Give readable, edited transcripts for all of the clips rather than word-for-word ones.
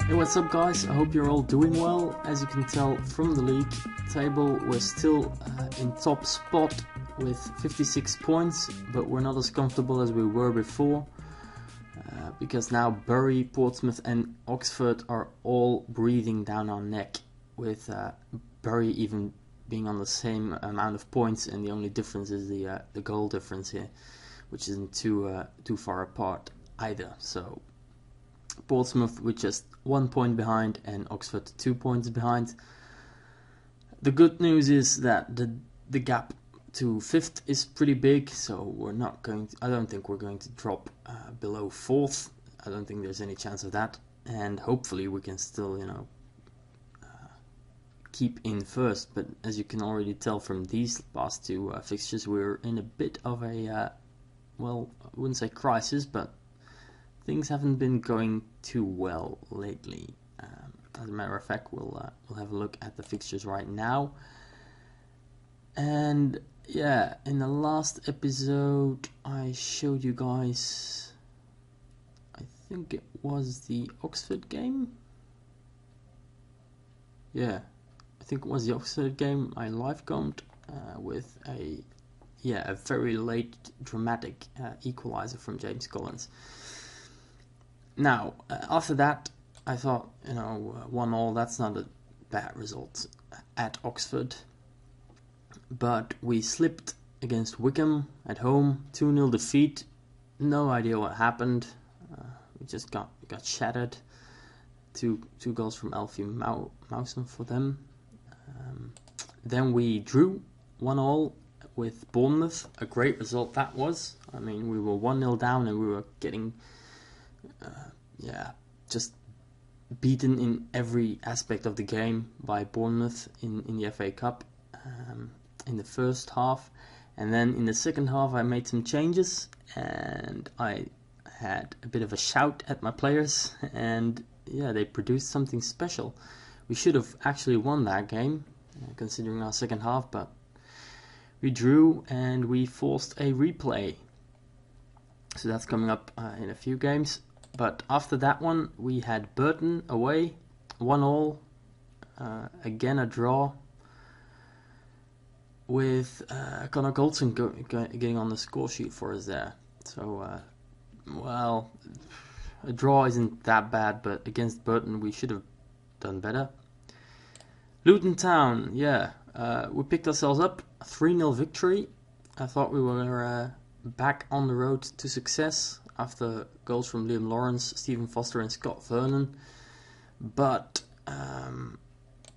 Hey, what's up guys? I hope you're all doing well. As you can tell from the league table, we're still in top spot with 56 points, but we're not as comfortable as we were before because now Bury, Portsmouth and Oxford are all breathing down our neck, with Bury even being on the same amount of points, and the only difference is the goal difference here, which isn't too far apart either. So Portsmouth with just 1 point behind and Oxford 2 points behind. The good news is that the gap to 5th is pretty big, so we're not going to, I don't think we're going to drop below 4th. I don't think there's any chance of that, and hopefully we can still, keep in first. But as you can already tell from these past two fixtures, we're in a bit of a well, I wouldn't say crisis, but things haven't been going too well lately. As a matter of fact, we'll have a look at the fixtures right now. And yeah, in the last episode I showed you guys, I think it was the Oxford game. Yeah, I think it was the Oxford game. I live commed with a very late dramatic equalizer from James Collins. Now, after that, I thought, 1-1, that's not a bad result at Oxford. But we slipped against Wickham at home, 2-0 defeat. No idea what happened. We just got shattered. Two goals from Alfie Mawson for them. Then we drew 1-1 with Bournemouth. A great result that was. I mean, we were 1-0 down and we were getting just beaten in every aspect of the game by Bournemouth in the FA Cup in the first half. And then in the second half I made some changes and I had a bit of a shout at my players, and they produced something special. We should have actually won that game considering our second half, but we drew and we forced a replay. So that's coming up in a few games. But after that one, we had Burton away, 1-1, again a draw, with Connor Goldson getting on the score sheet for us there. So, a draw isn't that bad, but against Burton we should have done better. Luton Town, we picked ourselves up, 3-0 victory. I thought we were back on the road to success after goals from Liam Lawrence, Stephen Foster and Scott Vernon. But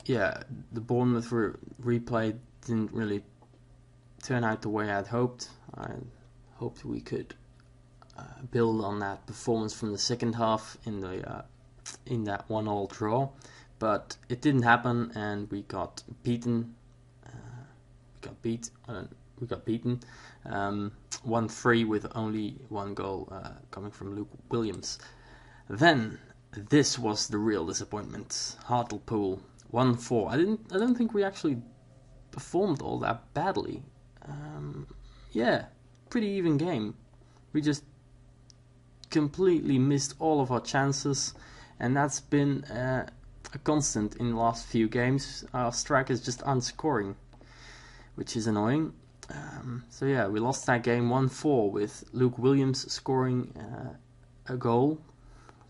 the Bournemouth replay didn't really turn out the way I'd hoped. I hoped we could build on that performance from the second half in that 1-1 draw, but it didn't happen and we got beaten. We got beaten 1-3 with only one goal coming from Luke Williams. Then this was the real disappointment. Hartlepool 1-4. I don't think we actually performed all that badly. Pretty even game. We just completely missed all of our chances, and that's been a constant in the last few games. Our strikers just aren't scoring, which is annoying. We lost that game 1-4 with Luke Williams scoring a goal.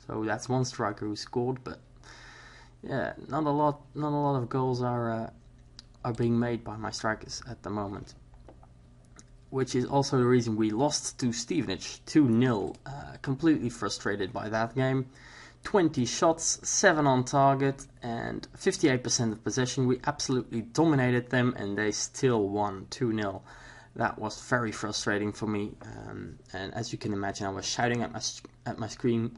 So that's one striker who scored, but not a lot of goals are being made by my strikers at the moment. Which is also the reason we lost to Stevenage 2-0. Completely frustrated by that game. 20 shots, 7 on target, and 58% of possession. We absolutely dominated them, and they still won 2-0. That was very frustrating for me, and as you can imagine, I was shouting at my screen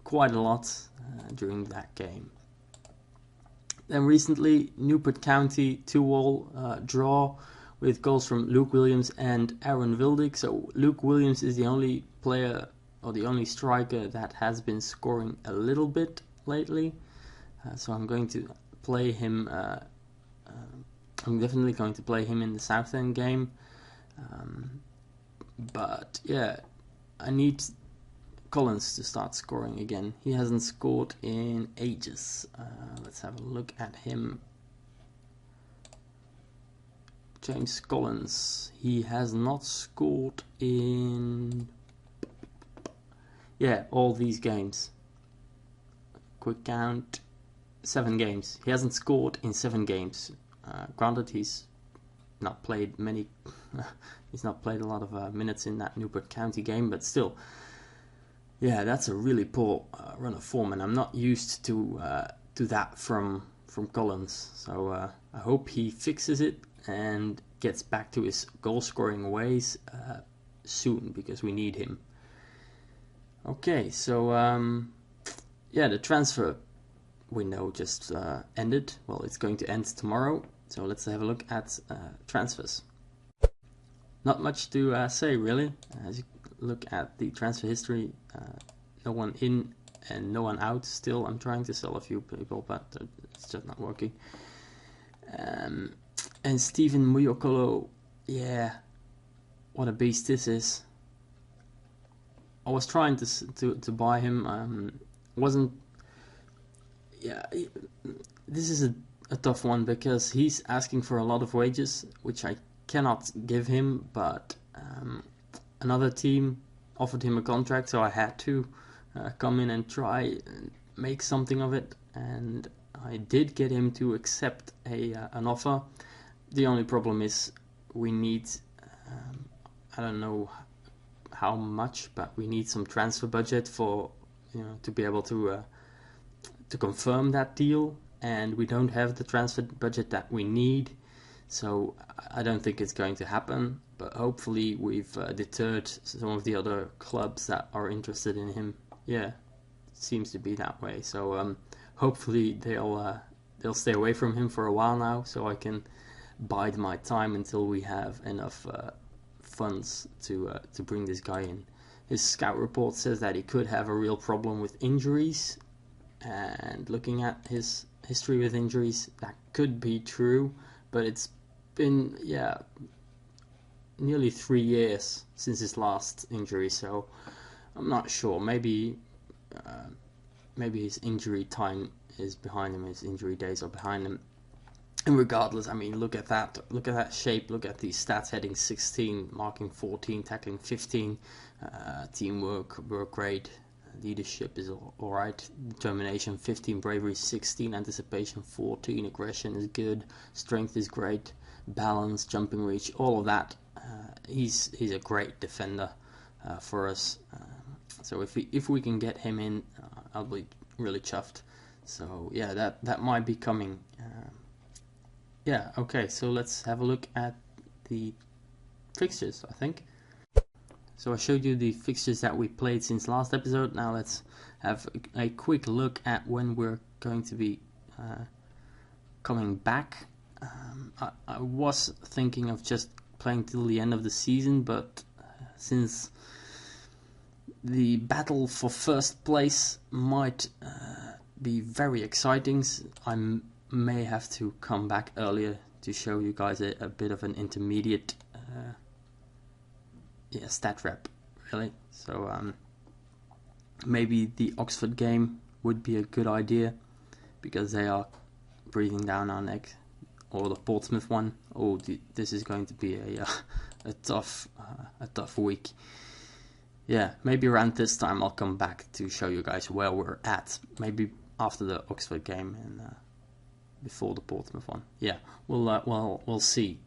quite a lot during that game. Then recently, Newport County 2-2 draw with goals from Luke Williams and Aaron Wildig. So Luke Williams is the only player or the only striker that has been scoring a little bit lately. So I'm going to play him. I'm definitely going to play him in the Southend game. But I need Collins to start scoring again. He hasn't scored in ages. Let's have a look at him. James Collins. He has not scored in all these games. Quick count. 7 games. He hasn't scored in 7 games. Granted, he's not played many. He's not played a lot of minutes in that Newport County game, but still, yeah, that's a really poor run of form, and I'm not used to that from Collins. So I hope he fixes it and gets back to his goal-scoring ways soon, because we need him. Okay, so the transfer window just ended. Well, it's going to end tomorrow, so let's have a look at transfers. Not much to say, really. As you look at the transfer history, no one in and no one out still. I'm trying to sell a few people, but it's just not working. And Steven Muyokolo, yeah, what a beast this is. I was trying to buy him. Wasn't. Yeah, this is a tough one, because he's asking for a lot of wages, which I cannot give him, but another team offered him a contract, so I had to come in and try and make something of it, and I did get him to accept an offer. The only problem is we need, I don't know how much, but we need some transfer budget for, to be able to confirm that deal, and we don't have the transfer budget that we need, so I don't think it's going to happen. But hopefully we've deterred some of the other clubs that are interested in him. Yeah, it seems to be that way. So hopefully they'll stay away from him for a while now, so I can bide my time until we have enough funds to bring this guy in. His scout report says that he could have a real problem with injuries, and looking at his history with injuries, that could be true, but it's been nearly 3 years since his last injury, so I'm not sure. Maybe his injury time is behind him, his injury days are behind him. And regardless, I mean, look at that shape, look at these stats: heading 16, marking 14, tackling 15, teamwork, work rate, leadership is alright, determination 15, bravery 16, anticipation 14, aggression is good, strength is great, balance, jumping reach, all of that. He's a great defender for us. So if we can get him in, I'll be really chuffed. So yeah, that might be coming. Okay, so let's have a look at the fixtures, I think. So I showed you the fixtures that we played since last episode. Now let's have a quick look at when we're going to be coming back. I was thinking of just playing till the end of the season, but since the battle for first place might be very exciting, I may have to come back earlier to show you guys a bit of an intermediate stat rep, really. So maybe the Oxford game would be a good idea, because they are breathing down our neck, or the Portsmouth one. This is going to be a tough week. Yeah, maybe around this time I'll come back to show you guys where we're at. Maybe after the Oxford game and before the Portsmouth one. Yeah, we'll see.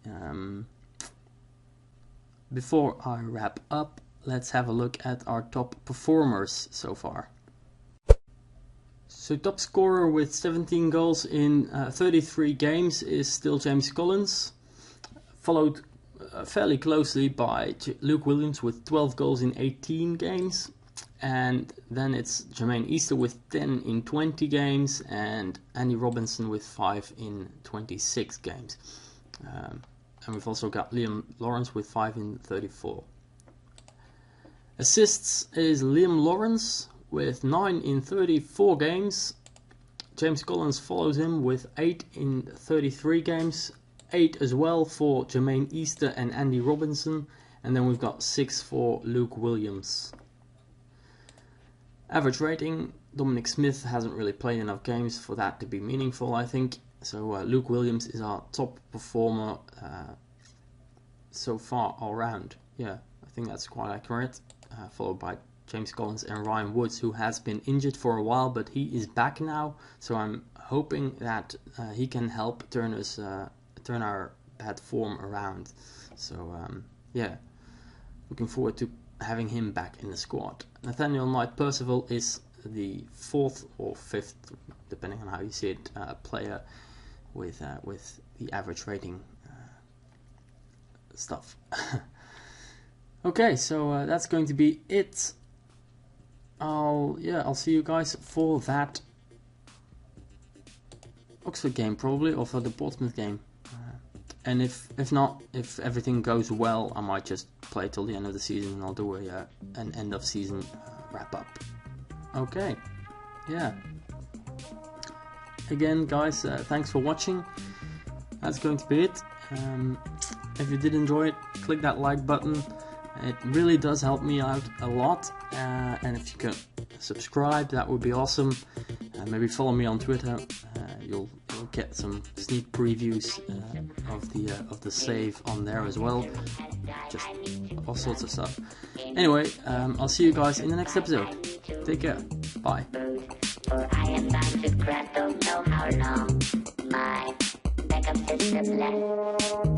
Before I wrap up, let's have a look at our top performers so far. So top scorer with 17 goals in 33 games is still James Collins, followed fairly closely by Luke Williams with 12 goals in 18 games, and then it's Jermaine Easter with 10 in 20 games, and Andy Robinson with 5 in 26 games. And we've also got Liam Lawrence with 5 in 34. Assists is Liam Lawrence with 9 in 34 games. James Collins follows him with 8 in 33 games. 8 as well for Jermaine Easter and Andy Robinson. And then we've got 6 for Luke Williams. Average rating, Dominic Smith hasn't really played enough games for that to be meaningful, I think. So Luke Williams is our top performer so far all round. Yeah, I think that's quite accurate. Followed by James Collins and Ryan Woods, who has been injured for a while, but he is back now. So I'm hoping that he can help turn our bad form around. So yeah, looking forward to having him back in the squad. Nathaniel Knight Percival is the 4th or 5th, depending on how you see it, player with the average rating stuff. Okay, so that's going to be it. I'll see you guys for that Oxford game probably, or for the Portsmouth game. And if not, if everything goes well, I might just play till the end of the season and I'll do an end of season wrap up. Okay, yeah. Again, guys, thanks for watching. That's going to be it. If you did enjoy it, click that like button. It really does help me out a lot. And if you can subscribe, that would be awesome. Maybe follow me on Twitter. You'll get some sneak previews of the save on there as well. Just all sorts of stuff. Anyway, I'll see you guys in the next episode. Take care. Bye. I am bound to grab, don't know how long. My backup system left.